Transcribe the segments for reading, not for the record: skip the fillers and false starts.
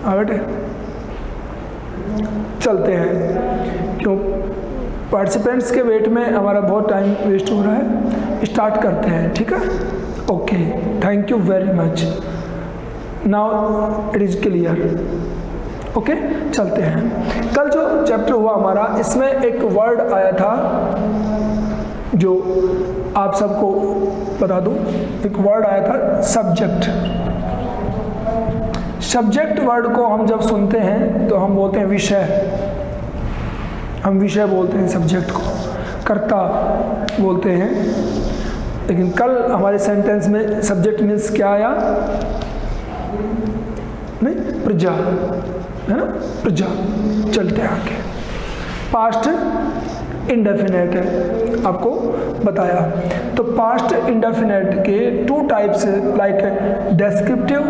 आगे चलते हैं, क्यों पार्टिसिपेंट्स के वेट में हमारा बहुत टाइम वेस्ट हो रहा है। स्टार्ट करते हैं, ठीक है। Okay, thank you very much, now it is clear. Okay, चलते हैं। कल जो चैप्टर हुआ हमारा, इसमें एक वर्ड आया था जो आप सबको बता दूं, एक वर्ड आया था सब्जेक्ट। सब्जेक्ट वर्ड को हम जब सुनते हैं तो हम बोलते हैं विषय, हम विषय बोलते हैं सब्जेक्ट को, कर्ता बोलते हैं। लेकिन कल हमारे सेंटेंस में सब्जेक्ट मीन्स क्या आया? नहीं, प्रजा, है ना, प्रजा। चलते हैं आगे। पास्ट इंडेफिनेट है, आपको बताया। तो पास्ट इंडेफिनेट के 2 टाइप्स, लाइक डेस्क्रिप्टिव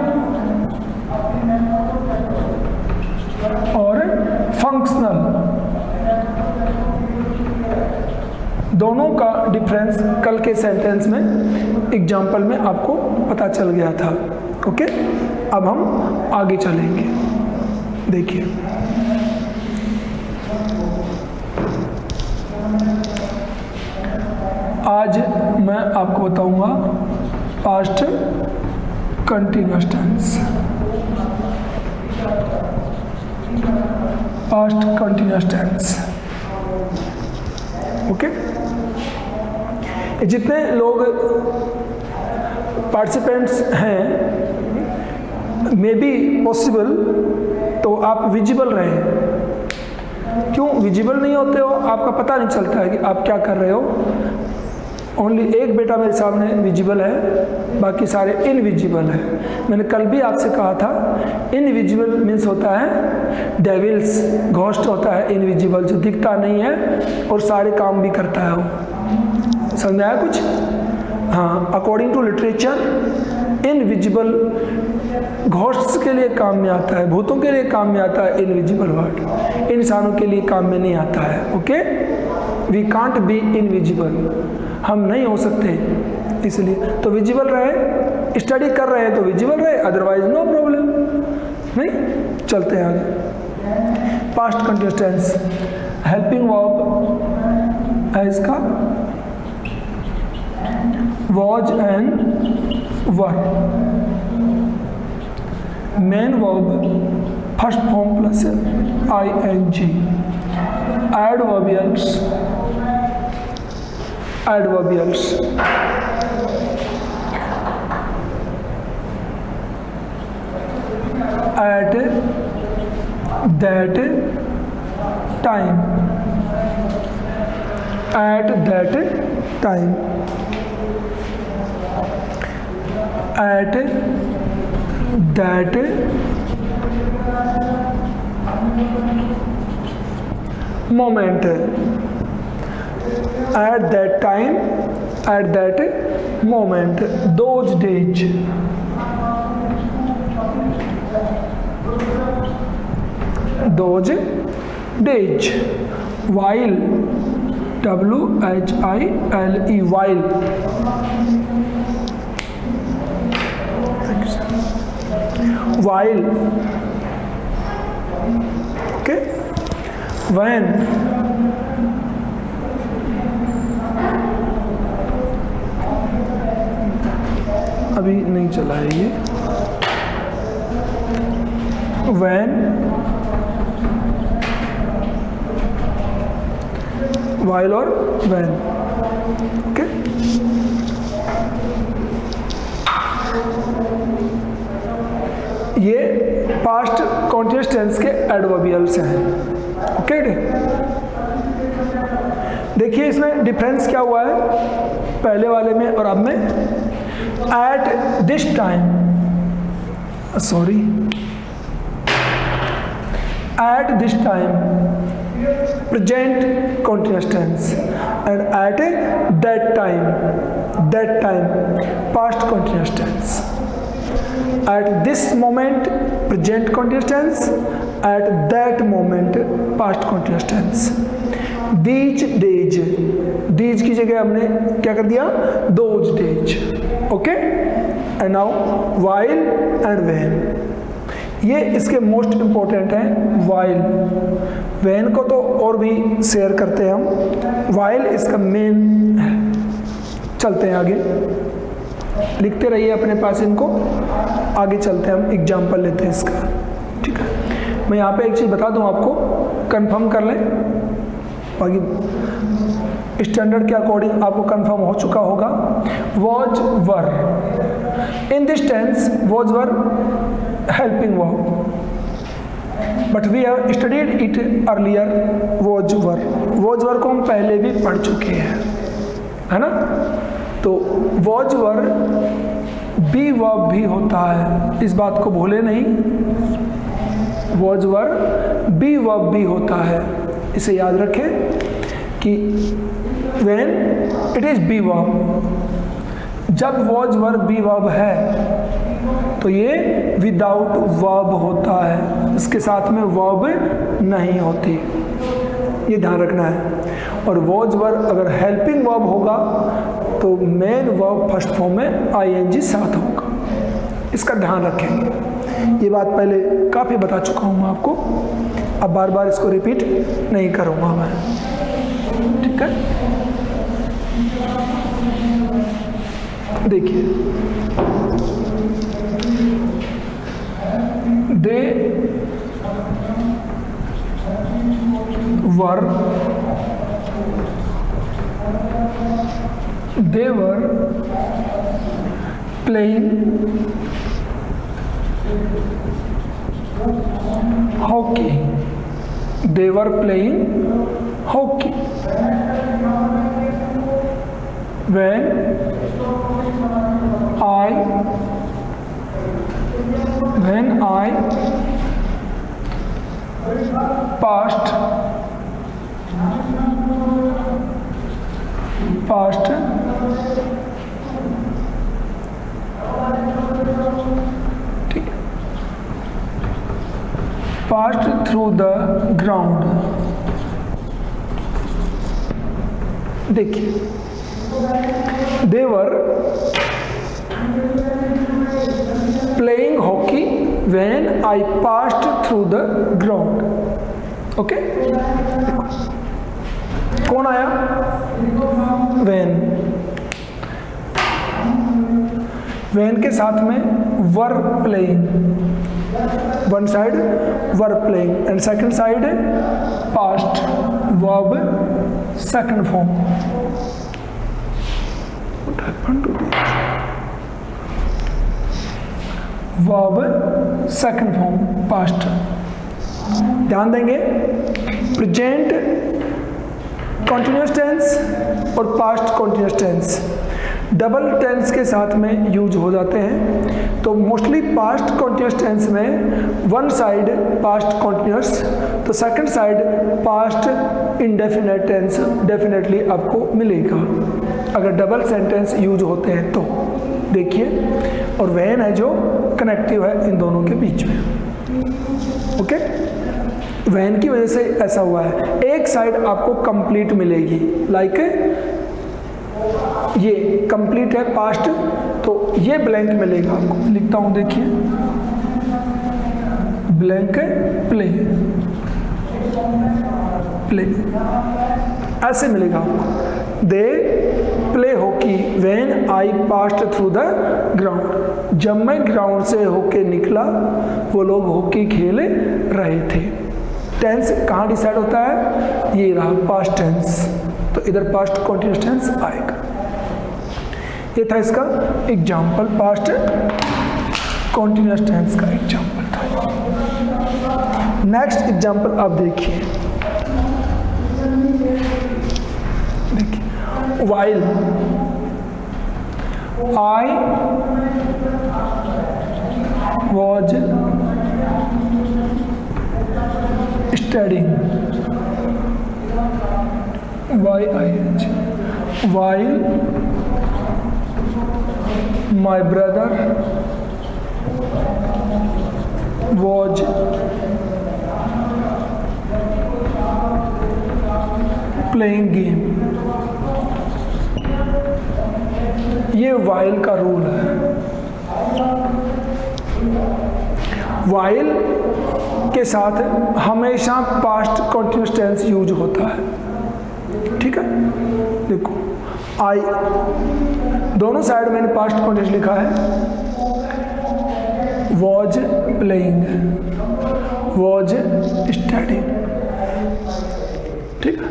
और फंक्शनल। दोनों का डिफरेंस कल के सेंटेंस में, एग्जाम्पल में आपको पता चल गया था। ओके, अब हम आगे चलेंगे। देखिए, आज मैं आपको बताऊंगा past continuous tense. Past continuous tense. Okay, जितने लोग पार्टिसिपेंट्स हैं, मे बी पॉसिबल तो आप विजिबल रहें। क्यों विजिबल नहीं होते हो? आपका पता नहीं चलता है कि आप क्या कर रहे हो। ओनली एक बेटा मेरे सामने विजिबल है, बाकी सारे इनविजिबल है। मैंने कल भी आपसे कहा था, इनविजिबल मीन्स होता है डेविल्स, घोस्ट होता है इनविजिबल, जो दिखता नहीं है और सारे काम भी करता है वो। समझ में आया कुछ? हाँ, according to literature invisible ghosts के लिए काम में आता है, भूतों के लिए काम में आता है इनविजिबल वर्ड, इंसानों के लिए काम में नहीं आता है। Okay, we can't be invisible, हम नहीं हो सकते, इसलिए तो विजिबल रहे। स्टडी कर रहे हैं तो विजिबल रहे, अदरवाइज नो प्रॉब्लम। नहीं, चलते हैं आगे। Past continuous tense, helping verb है इसका, was and were. Main verb first form plus ing। Adverbials, adverbials at that time, at that time, at that moment, at that time, at that moment, those days, those days, while, while, while, while, okay, when, अभी नहीं चला है ये, when, while और when। Okay, ये past continuous tense के adverbials हैं। Okay, देखिए इसमें डिफरेंस क्या हुआ है पहले वाले में और अब में। At this time, sorry, at this time present continuous tense, and at that time past continuous tense। at this moment present continuous tense, at that moment past continuous tense। these days, these की जगह हमने क्या कर दिया, those days। Okay, and now while and when। ये इसके most important हैं while. When को तो और भी शेयर करते हैं हम, वाइल इसका मेन है। चलते हैं आगे, लिखते रहिए अपने पास इनको, आगे चलते हैं हम एग्जाम्पल लेते हैं इसका। ठीक है, मैं यहाँ पे एक चीज़ बता दूँ आपको, कंफर्म कर लें, बाकी स्टैंडर्ड के अकॉर्डिंग आपको कंफर्म हो चुका होगा। Was were, in this tense was were helping verb, but we have studied it earlier. Was were को हम पहले भी पढ़ चुके हैं, है ना। तो वॉज वर बी वर्ब भी होता है, इस बात को भूले नहीं। वॉज वर बी वर्ब भी होता है, इसे याद रखें कि when it is be verb, जब वॉज वर बी वर्ब है तो ये विदाउट वर्ब होता है, इसके साथ में वर्ब नहीं होती, ये ध्यान रखना है। और वॉज वर अगर हेल्पिंग वर्ब होगा तो मेन वर्ब फर्स्ट फॉर्म में आईएनजी साथ होगा, इसका ध्यान रखेंगे। ये बात पहले काफ़ी बता चुका हूँ मैं आपको, अब बार बार इसको रिपीट नहीं करूँगा मैं। ठीक है, देखिए, they were playing hockey, they were playing hockey when I passed through the ground। देखिए, they were playing hockey when I passed through the ground। Okay, कौन आया? when के साथ में were playing, one side were playing and second side past verb second form. What happened to this? Verb second form past. ध्यान देंगे, present continuous tense और past continuous tense double tense के साथ में यूज हो जाते हैं। तो मोस्टली पास्ट कॉन्टिन्यूअस टेंस में वन साइड पास्ट कॉन्टिन्यूअस, तो second side past indefinite tense definitely आपको मिलेगा अगर डबल सेंटेंस यूज होते हैं तो। देखिए, और व्हेन है जो कनेक्टिव है इन दोनों के बीच में। ओके, व्हेन की वजह से ऐसा हुआ है, एक साइड आपको कंप्लीट मिलेगी, लाइक ये कंप्लीट है पास्ट, तो ये ब्लैंक मिलेगा आपको। लिखता हूं, देखिए, ब्लैंक प्ले ऐसे मिलेगा आपको। They play hockey when I passed through the ground, जब मैं ग्राउंड से होके निकला वो लोग हॉकी खेल रहे थे। टेंस कहाँ डिसाइड होता है? ये रहा पास्ट टेंस, तो इधर पास्ट कॉन्टिन्यूअस टेंस आएगा। ये था इसका एग्जाम्पल, पास्ट कॉन्टिन्यूअस टेंस का एग्जाम्पल था। नेक्स्ट एग्जाम्पल आप देखिए, while I was studying, while my brother was playing game। ये वाइल का रूल है। वाइल के साथ हमेशा पास्ट कंटीन्यूअस टेंस यूज होता है। ठीक है, देखो आई, दोनों साइड मैंने पास्ट कंटीन्यूअस लिखा है। Was playing, was studying. ठीक है,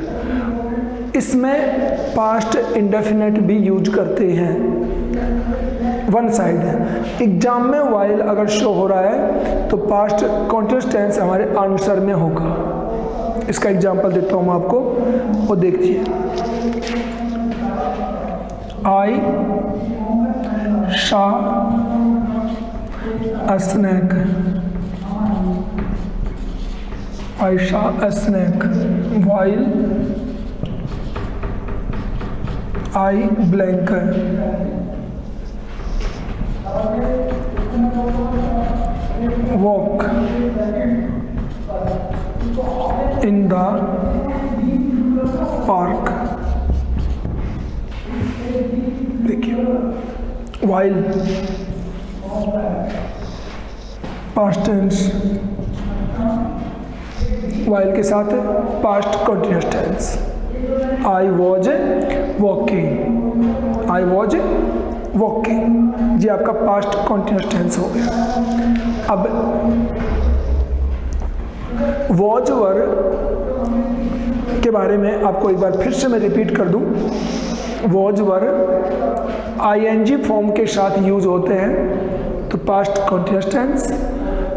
इसमें पास्ट इंडेफिनेट भी यूज करते हैं, वन साइड है। एग्जाम में वाइल अगर शो हो रहा है तो पास्ट कंटीन्यूअस टेंस हमारे आंसर में होगा। इसका एग्जांपल देता हूं मैं आपको, वो देखिए। I saw a snake, I saw a snake while I blank walk in the park। देखिए, while past tense, while के साथ past continuous tense। I was walking, I was walking, ये आपका पास्ट कंटीन्यूअस टेंस हो गया। अब was were के बारे में आपको एक बार फिर से मैं रिपीट कर दूं। वॉज वर आईएनजी फॉर्म के साथ यूज होते हैं तो पास्ट कंटीन्यूअस टेंस,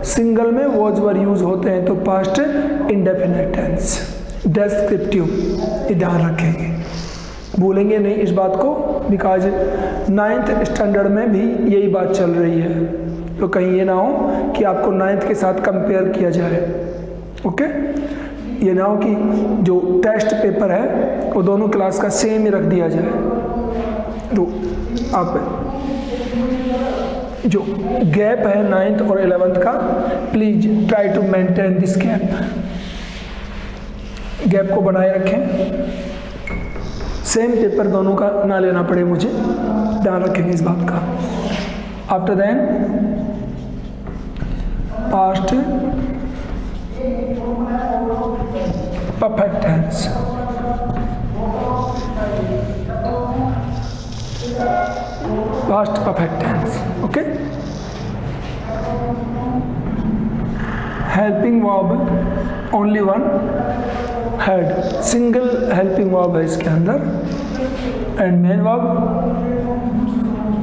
सिंगल में वॉज वर यूज होते हैं तो पास्ट इंडेफिनिट टेंस। डेस्क्रिप्टिव, ये ध्यान रखेंगे, भूलेंगे नहीं इस बात को, बिकॉज 9th स्टैंडर्ड में भी यही बात चल रही है, तो कहीं ये ना हो कि आपको 9th के साथ कंपेयर किया जाए। ओके, ये ना हो कि जो टेस्ट पेपर है वो दोनों क्लास का सेम ही रख दिया जाए। तो आप जो गैप है 9th और 11th का, please try to maintain this gap को बनाए रखें, सेम पेपर दोनों का ना लेना पड़े मुझे, ध्यान रखेंगे इस बात का। After then past perfect tense, past perfect tense. Okay, helping verb only one head, single helping verb है इसके अंदर, and main verb,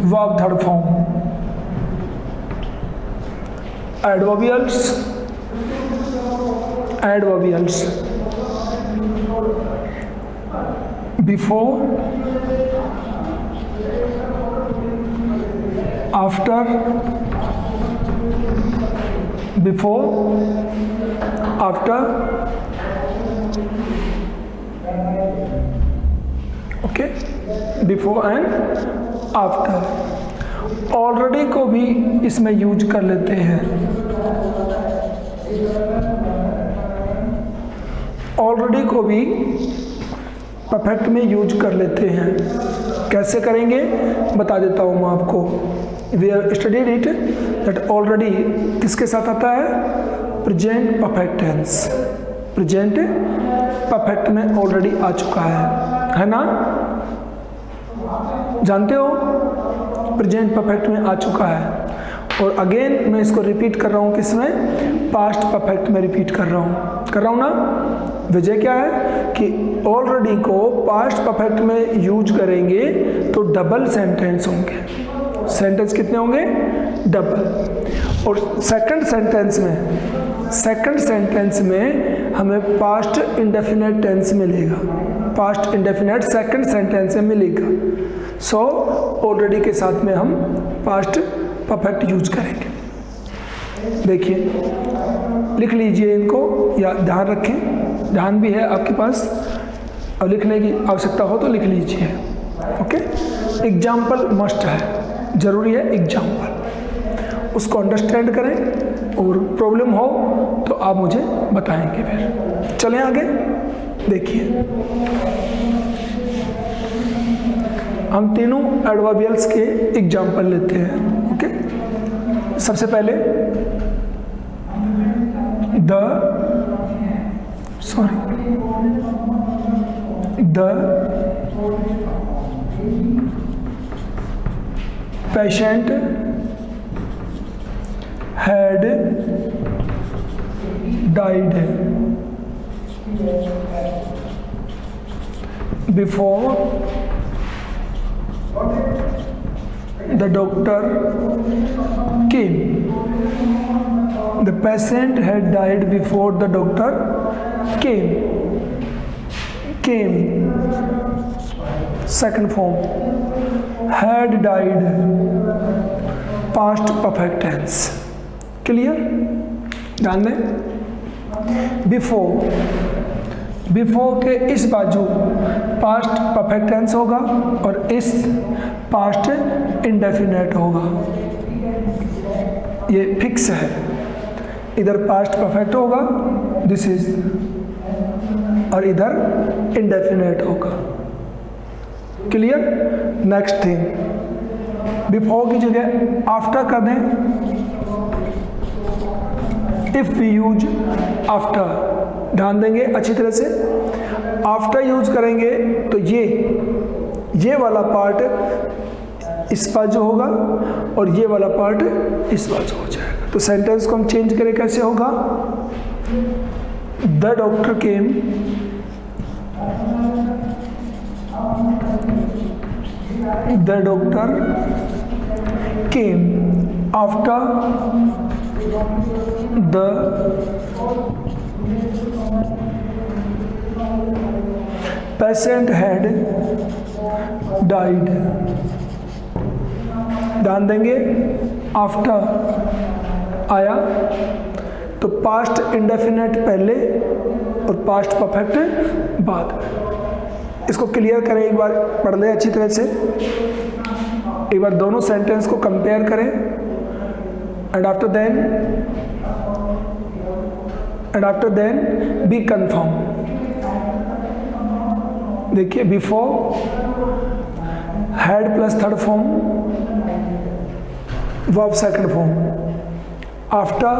verb third form. Adverbials, adverbials before, after, before, after. Okay, before and after. Already को भी इसमें use कर लेते हैं, already को भी परफेक्ट में यूज कर लेते हैं। कैसे करेंगे बता देता हूँ मैं आपको। We have studied it that already किसके साथ आता है, present perfect tense, present perfect में ऑलरेडी आ चुका है ना, जानते हो, प्रेजेंट परफेक्ट में आ चुका है। और अगेन मैं इसको रिपीट कर रहा हूँ, किसमें, पास्ट परफेक्ट में रिपीट कर रहा हूँ ना। वजह क्या है कि ऑलरेडी को पास्ट परफेक्ट में यूज करेंगे तो डबल सेंटेंस होंगे। सेंटेंस कितने होंगे, डबल। और सेकंड सेंटेंस में हमें पास्ट इंडेफिनेट टेंस मिलेगा, पास्ट इंडेफिनेट सेकंड सेंटेंस में मिलेगा। सो ऑलरेडी के साथ में हम पास्ट परफेक्ट यूज करेंगे। देखिए, लिख लीजिए इनको या ध्यान रखें, ध्यान भी है आपके पास और लिखने की आवश्यकता हो तो लिख लीजिए। ओके, एग्जाम्पल मस्ट है, जरूरी है एग्जाम्पल, उसको अंडरस्टैंड करें और प्रॉब्लम हो तो आप मुझे बताएंगे। फिर चलें आगे। देखिए, हम तीनों एडवर्बियल्स के एग्जाम्पल लेते हैं। ओके, सबसे पहले the patient had died before the doctor came. The patient had died before the doctor came. Second form, had died, past perfect tense. Clear? ध्यान दें, बिफोर के इस बाजू पास्ट परफेक्ट टेंस होगा और इस पास्ट इंडेफिनेट होगा। ये फिक्स है, इधर पास्ट परफेक्ट होगा दिस इज, और इधर इंडेफिनेट होगा। क्लियर? नेक्स्ट थिंग, बिफोर की जगह आफ्टर कर दें। इफ वी यूज आफ्टर, ध्यान देंगे अच्छी तरह से, आफ्टर यूज करेंगे तो ये वाला पार्ट इस बाजू होगा और ये वाला पार्ट इस बाजू हो जाएगा। तो सेंटेंस को हम चेंज करें, कैसे होगा? The doctor came after the patient had died। ध्यान देंगे, आफ्टर आया तो पास्ट इंडेफिनेट पहले और पास्ट परफेक्ट बाद। इसको क्लियर करें, एक बार पढ़ लें अच्छी तरह से, एक बार दोनों सेंटेंस को कंपेयर करें। And after then be confirm. देखिए, before had plus third form verb second form, after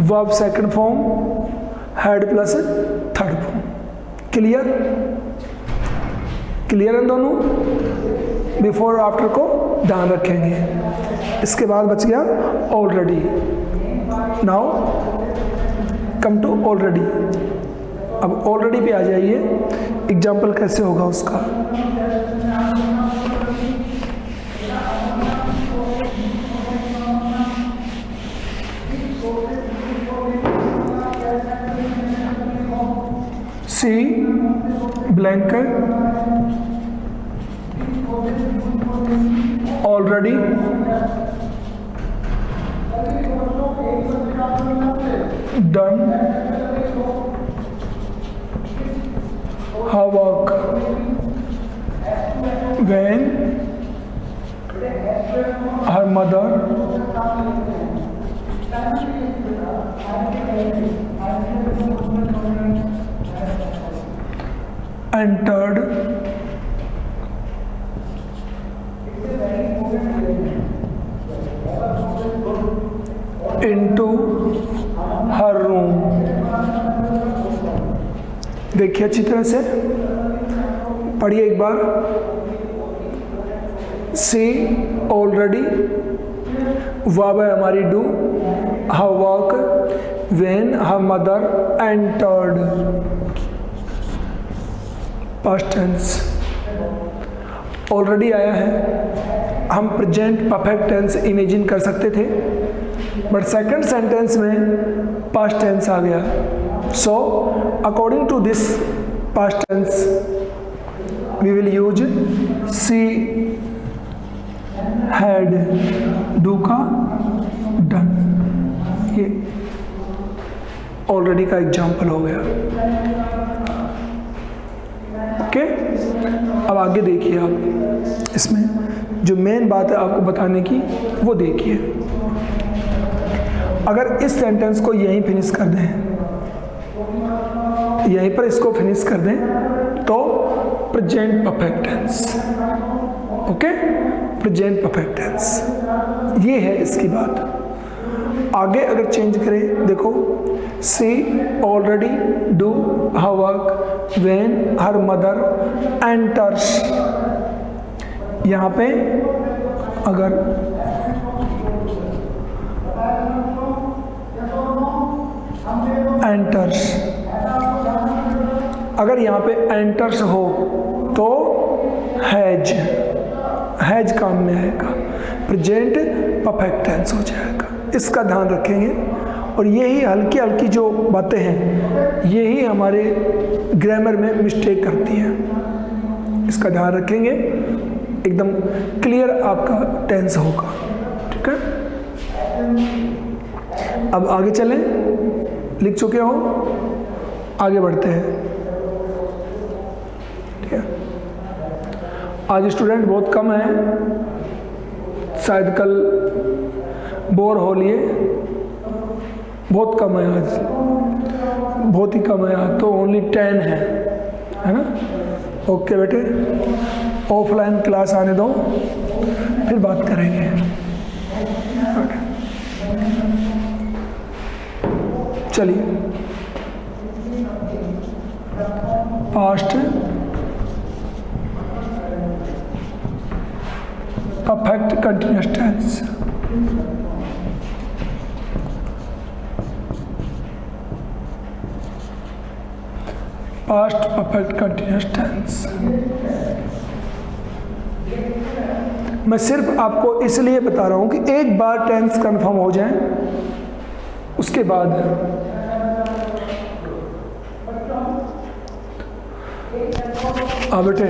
verb second form had plus third form. Clear है दोनों? बिफोर और आफ्टर को ध्यान रखेंगे। इसके बाद बच गया already. Now come to already. अब ऑलरेडी पे आ जाइए, एग्जाम्पल कैसे होगा उसका। She blank already done her work when her mother entered into her room। देखिए अच्छी तरह से पढ़िए एक बार। सी ऑलरेडी, वर्ब है हमारी do, her work when her mother entered, past tense. Already आया है, हम प्रेजेंट परफेक्ट टेंस इमेजिन कर सकते थे, बट सेकंड सेंटेंस में पास्ट टेंस आ गया। So, according to this past tense, we will use she had, do का done। ये ऑलरेडी का एग्जाम्पल हो गया। ओके, अब आगे देखिए आप, इसमें जो मेन बात है आपको बताने की वो देखिए। अगर इस सेंटेंस को यहीं फिनिश कर दें, यहीं पर इसको फिनिश कर दें तो present perfect tense. Okay, present perfect tense ये है इसकी बात। आगे अगर चेंज करें, देखो she already do her work when her mother enters. यहाँ पे अगर एंटर्स, अगर यहाँ पे एंटर्स हो तो हैज काम में आएगा, प्रेजेंट परफेक्ट टेंस हो जाएगा। इसका ध्यान रखेंगे। और यही हल्की हल्की जो बातें हैं यही हमारे ग्रामर में मिस्टेक करती हैं। इसका ध्यान रखेंगे, एकदम क्लियर आपका टेंस होगा। ठीक है, अब आगे चलें। लिख चुके हो, आगे बढ़ते हैं। ठीक है, आज स्टूडेंट बहुत कम है, शायद कल बोर हो लिए। बहुत कम है आज, बहुत ही कम है आज, तो ओनली 10 है ना। ओके बेटे, ऑफलाइन क्लास आने दो, फिर बात करेंगे। चलिए, past perfect continuous tense. Past perfect continuous tense मैं सिर्फ आपको इसलिए बता रहा हूं कि एक बार टेंस कंफर्म हो जाए, उसके बाद बेटे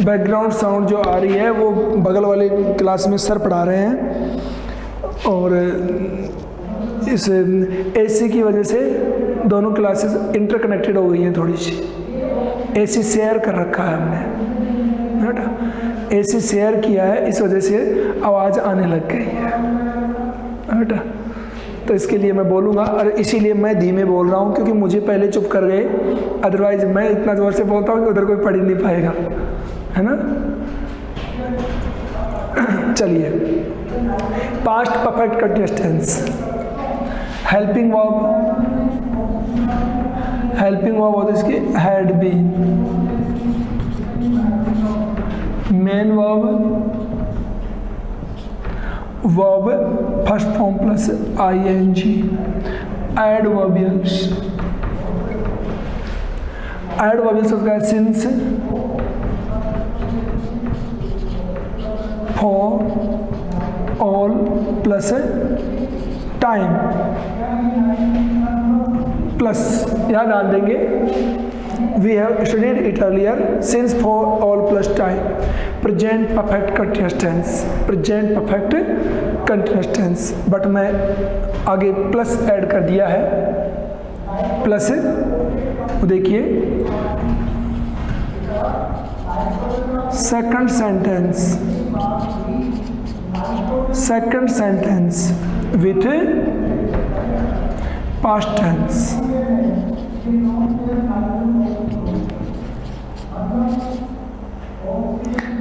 बैकग्राउंड साउंड जो आ रही है वो बगल वाले क्लास में सर पढ़ा रहे हैं, और इस एसी की वजह से दोनों क्लासेस इंटरकनेक्टेड हो गई हैं थोड़ी सी। एसी शेयर कर रखा है हमने, बेटा एसी शेयर किया है, इस वजह से आवाज़ आने लग गई है बेटा। तो इसके लिए मैं बोलूँगा, और इसीलिए मैं धीमे बोल रहा हूँ क्योंकि मुझे पहले चुप कर गए, अदरवाइज मैं इतना ज़ोर से बोलता हूँ कि उधर कोई पढ़ ही नहीं पाएगा, है ना। चलिए, past perfect continuous tense. Helping verb होता है इसकी had been. Main verb first form plus ing। Adverbials होता है since, for, all plus time plus, यहाँ डाल देंगे we have studied it earlier, since, for, all plus time. Present perfect continuous tense, present perfect continuous tense, but मैं आगे plus add कर दिया है। प्लस देखिए, second sentence with past tense.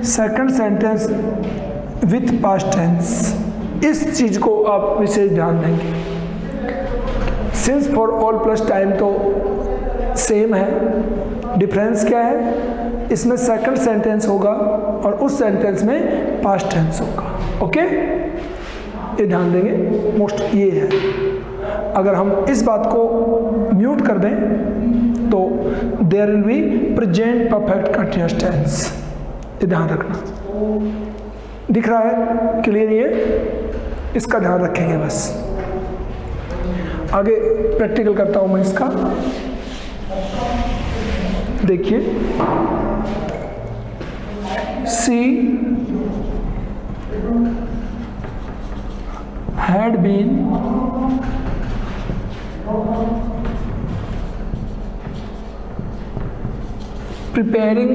Second sentence with past tense, इस चीज को आप विशेष ध्यान देंगे। Since, for, all plus time तो सेम है, डिफरेंस क्या है, इसमें सेकंड सेंटेंस होगा और उस सेंटेंस में पास्ट टेंस होगा। ओके, ये ध्यान देंगे, मोस्ट ये है। अगर हम इस बात को म्यूट कर दें तो there will be present perfect continuous tense, ये ध्यान रखना। दिख रहा है क्लियर? ये इसका ध्यान रखेंगे बस। आगे प्रैक्टिकल करता हूं मैं इसका। देखिए, she had been preparing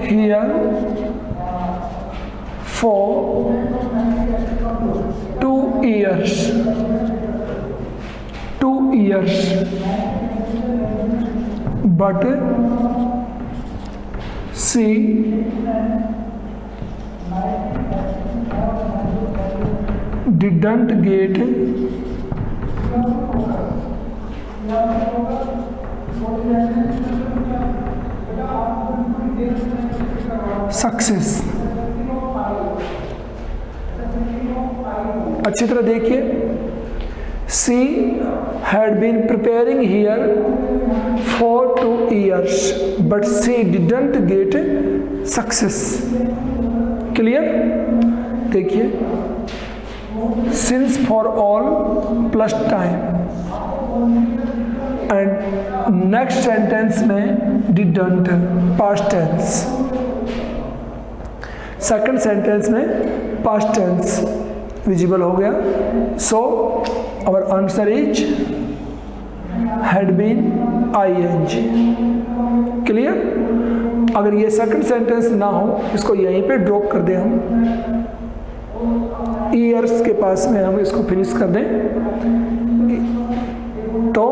here for 2 years, but she didn't get success. अच्छी तरह देखिए, she had been preparing here for 2 years but she didn't get success. Clear? देखिए, since for all plus time and next sentence में didn't past tense, second sentence में past tense visible हो गया। So our answer is had been ing। Clear? अगर ये second sentence ना हो, इसको यहीं पे ड्रॉप कर दें हम, ईयर्स के पास में हम इसको फिनिश कर दें, तो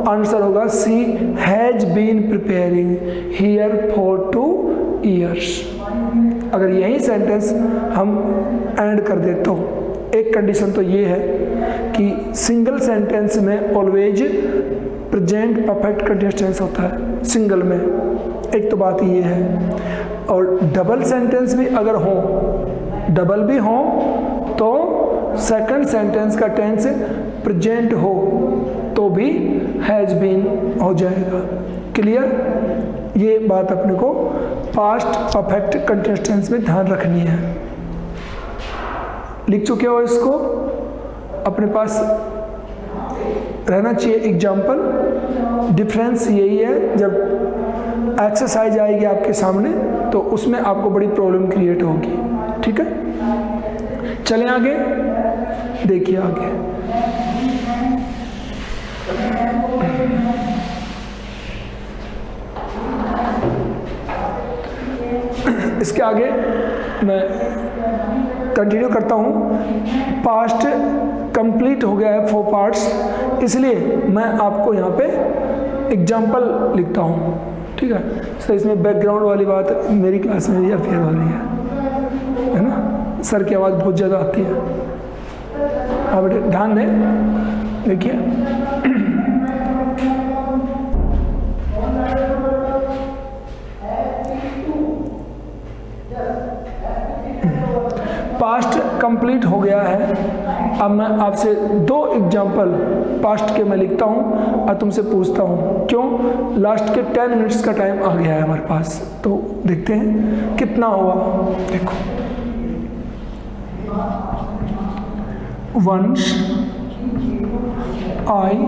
आंसर होगा she has been preparing here for 2 years। अगर यही सेंटेंस हम एंड कर दे तो एक कंडीशन तो ये है कि सिंगल सेंटेंस में always present perfect continuous tense होता है सिंगल में, एक तो बात ये है। और डबल सेंटेंस भी अगर हो, डबल भी हो, तो सेकंड सेंटेंस का टेंस प्रेजेंट हो तो भी हैज बीन हो जाएगा। क्लियर? ये बात अपने को पास्ट परफेक्ट कंटीन्यूअस टेंस में ध्यान रखनी है। लिख चुके हो इसको, अपने पास रहना चाहिए एग्जाम्पल। डिफरेंस यही है, जब एक्सरसाइज आएगी आपके सामने तो उसमें आपको बड़ी प्रॉब्लम क्रिएट होगी। ठीक है, चलें आगे, देखिए आगे। इसके आगे मैं कंटिन्यू करता हूँ। पास्ट कंप्लीट हो गया है 4 पार्ट्स, इसलिए मैं आपको यहाँ पे एग्जाम्पल लिखता हूँ। ठीक है सर, इसमें बैकग्राउंड वाली बात मेरी क्लास में भी अफेयर वाली है ना, सर की आवाज़ बहुत ज़्यादा आती है। आप बेटे ध्यान दें, देखिए पास्ट कंप्लीट हो गया है। अब मैं आपसे 2 एग्जाम्पल पास्ट के मैं लिखता हूँ और तुमसे पूछता हूँ, क्यों? लास्ट के 10 मिनट्स का टाइम आ गया है हमारे पास, तो देखते हैं कितना हुआ। देखो, वंस आई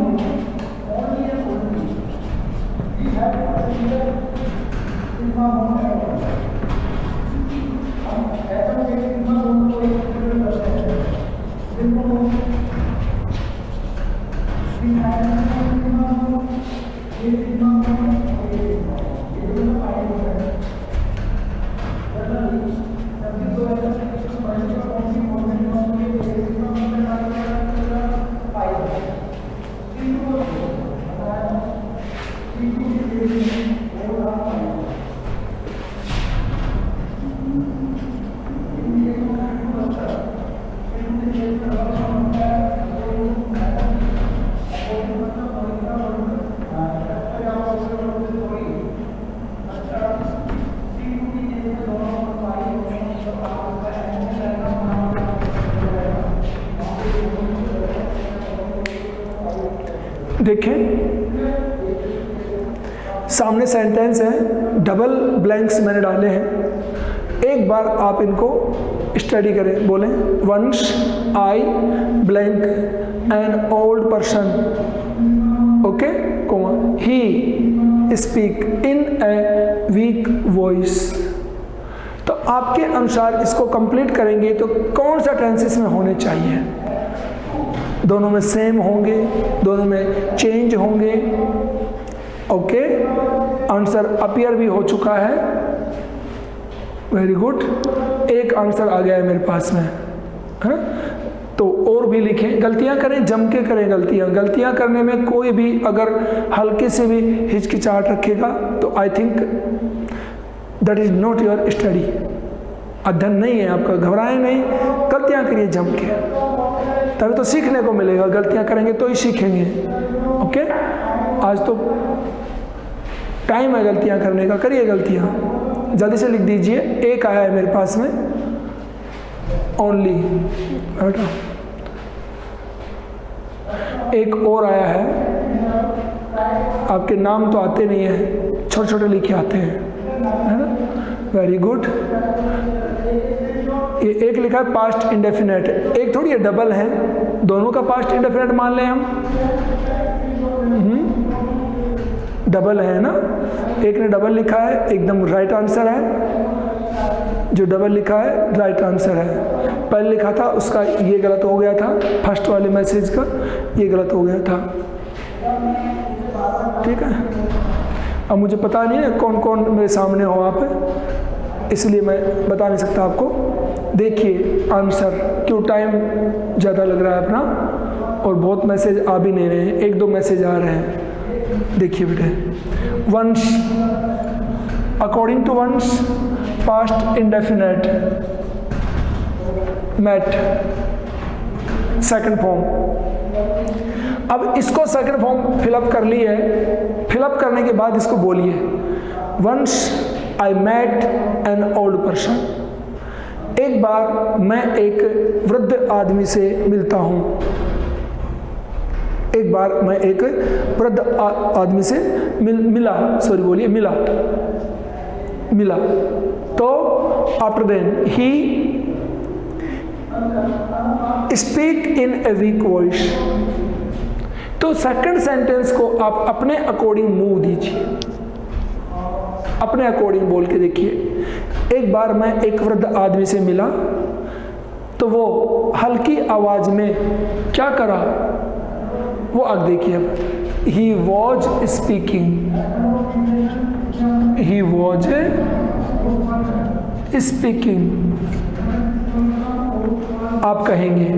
देखें, सामने सेंटेंस है, डबल ब्लैंक्स मैंने डाले हैं। एक बार आप इनको स्टडी करें, बोलें once I blank an old person, okay, comma he speak in a weak voice. तो आपके अनुसार इसको कंप्लीट करेंगे तो कौन सा टेंसेस में होने चाहिए? दोनों में सेम होंगे, दोनों में चेंज होंगे। ओके, आंसर अपीयर भी हो चुका है। वेरी गुड, एक आंसर आ गया है मेरे पास में, है? तो और भी लिखें, गलतियां करें, जम के करें गलतियां करने में कोई भी अगर हल्के से भी हिचकिचाहट रखेगा तो I think that is not your study. अध्ययन नहीं है आपका, घबराएं नहीं, गलतियां करिए जम के, तभी तो सीखने को मिलेगा। गलतियां करेंगे तो ही सीखेंगे। ओके, आज तो टाइम है गलतियां करने का, करिए गलतियां। जल्दी से लिख दीजिए। एक आया है मेरे पास में, ओनली, बेटा एक और आया है। आपके नाम तो आते नहीं है, छोटे छोटे लिखे आते हैं, है ना? Very good. ये एक लिखा है पास्ट इंडेफिनेट, एक थोड़ी है, डबल है, दोनों का पास्ट इंडेफिनेट मान लें हम। डबल है ना, एक ने डबल लिखा है, एकदम राइट आंसर है। जो डबल लिखा है राइट आंसर है। पहले लिखा था उसका ये गलत हो गया था, फर्स्ट वाले मैसेज का ये गलत हो गया था। ठीक है, अब मुझे पता नहीं है कौन कौन मेरे सामने हो आप, इसलिए मैं बता नहीं सकता आपको। देखिए आंसर, क्यों टाइम ज़्यादा लग रहा है अपना, और बहुत मैसेज आ भी नहीं रहे हैं, एक दो मैसेज आ रहे हैं। देखिए बेटे, once, according to once past indefinite met second form. अब इसको सेकंड फॉर्म फिलअप कर ली है, फिलअप करने के बाद इसको बोलिए, once I met an old person. एक बार मैं एक वृद्ध आदमी से मिलता हूं। एक बार मैं एक वृद्ध आदमी से मिला, सॉरी बोलिए, मिला। तो after then he speak in a weak voice. तो सेकंड सेंटेंस को आप अपने अकॉर्डिंग मूव दीजिए, अपने अकॉर्डिंग बोल के देखिए। एक बार मैं एक वृद्ध आदमी से मिला, तो वो हल्की आवाज में क्या करा, वो अब देखिए। He was speaking, he was speaking आप कहेंगे।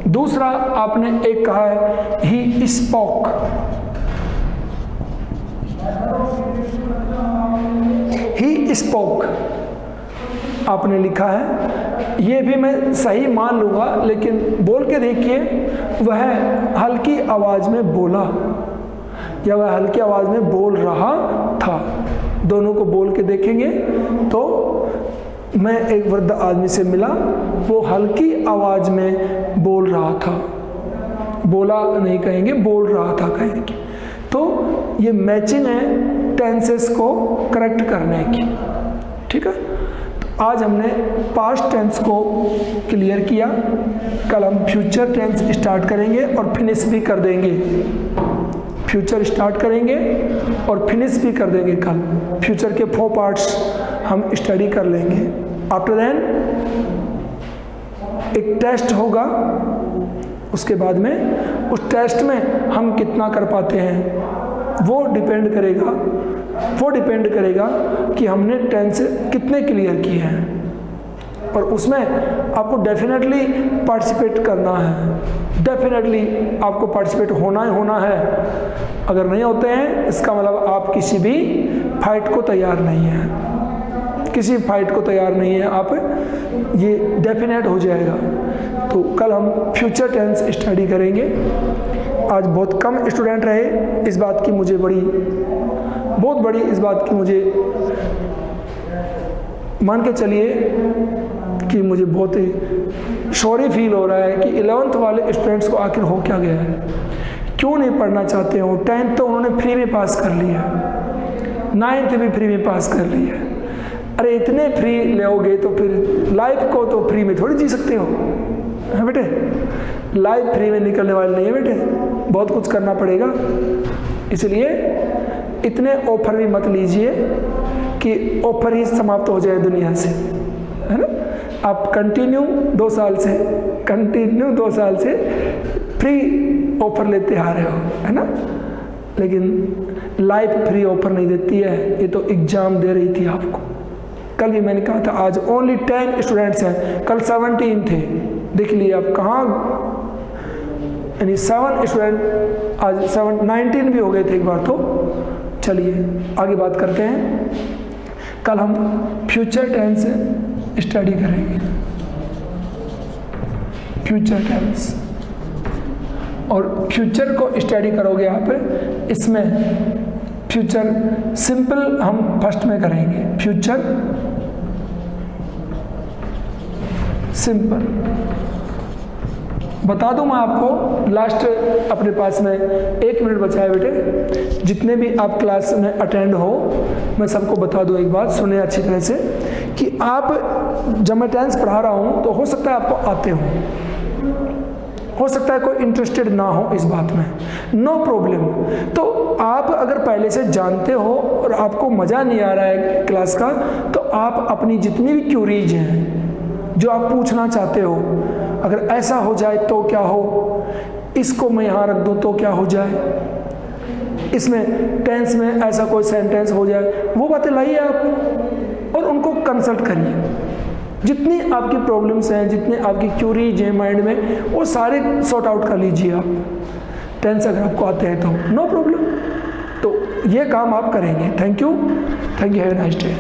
दूसरा आपने एक कहा है ही स्पोक, ही स्पोक आपने लिखा है, ये भी मैं सही मान लूंगा, लेकिन बोल के देखिए, वह हल्की आवाज में बोला या वह हल्की आवाज में बोल रहा था। दोनों को बोल के देखेंगे तो मैं एक वृद्ध आदमी से मिला, वो हल्की आवाज में बोल रहा था, बोला नहीं कहेंगे, बोल रहा था कहेंगे। तो ये मैचिंग है टेंसेस को करेक्ट करने की। ठीक है, तो आज हमने पास्ट टेंस को क्लियर किया, कल हम फ्यूचर टेंस स्टार्ट करेंगे और फिनिश भी कर देंगे। फ्यूचर स्टार्ट करेंगे और फिनिश भी कर देंगे कल। फ्यूचर के 4 पार्ट्स हम स्टडी कर लेंगे। आफ्टर देन एक टेस्ट होगा, उसके बाद में उस टेस्ट में हम कितना कर पाते हैं वो डिपेंड करेगा कि हमने टेंस कितने क्लियर किए हैं, और उसमें आपको डेफिनेटली पार्टिसिपेट करना है। डेफिनेटली आपको पार्टिसिपेट होना ही होना है। अगर नहीं होते हैं इसका मतलब आप किसी भी फाइट को तैयार नहीं हैं, किसी फाइट को तैयार नहीं है आप, ये डेफिनेट हो जाएगा। तो कल हम फ्यूचर टेंस स्टडी करेंगे। आज बहुत कम स्टूडेंट रहे, इस बात की मुझे बहुत बड़ी इस बात की मुझे मान के चलिए कि मुझे बहुत ही सॉरी फील हो रहा है कि 11th वाले स्टूडेंट्स को आखिर हो क्या गया है, क्यों नहीं पढ़ना चाहते हो। 10th तो उन्होंने फ्री में पास कर लिया, 9th भी फ्री में पास कर लिया। अरे इतने फ्री लोगे तो फिर लाइफ को तो फ्री में थोड़ी जी सकते हो, है बेटे। लाइफ फ्री में निकलने वाली नहीं है बेटे, बहुत कुछ करना पड़ेगा। इसलिए इतने ऑफर भी मत लीजिए कि ऑफर ही समाप्त हो जाए दुनिया से, है ना। आप कंटिन्यू 2 साल से फ्री ऑफर लेते आ रहे हो, है ना। लेकिन लाइफ फ्री ऑफर नहीं देती है, ये तो एग्जाम दे रही थी आपको। कल भी मैंने कहा था आज ओनली 10 स्टूडेंट्स हैं, कल 17 थे। देख लिए आप कहाँ, यानी 7 स्टूडेंट आज 19 भी हो गए थे एक बार। तो चलिए आगे बात करते हैं। कल हम फ्यूचर टेंस स्टडी करेंगे, फ्यूचर टेंस। और फ्यूचर को स्टडी करोगे आप, इसमें फ्यूचर सिंपल हम फर्स्ट में करेंगे, फ्यूचर सिंपल। बता दूं मैं आपको, लास्ट अपने पास में 1 मिनट बचा है बेटे, जितने भी आप क्लास में अटेंड हो मैं सबको बता दूं एक बात, सुने अच्छी तरह से, कि आप जब मैं टेंस पढ़ा रहा हूं तो हो सकता है आपको आते हो सकता है कोई इंटरेस्टेड ना हो इस बात में, नो प्रॉब्लम। तो आप अगर पहले से जानते हो और आपको मज़ा नहीं आ रहा है क्लास का, तो आप अपनी जितनी भी क्यूरीज हैं जो आप पूछना चाहते हो, अगर ऐसा हो जाए तो क्या हो, इसको मैं यहाँ रख दूँ तो क्या हो जाए, इसमें टेंस में ऐसा कोई सेंटेंस हो जाए, वो बातें लाइए आप और उनको कंसल्ट करिए। जितनी आपकी प्रॉब्लम्स हैं, जितने आपकी क्यूरीज हैं माइंड में, वो सारे सॉर्ट आउट कर लीजिए आप। टेंस अगर आपको आते हैं तो नो प्रॉब्लम, तो ये काम आप करेंगे। Thank you, have a nice day.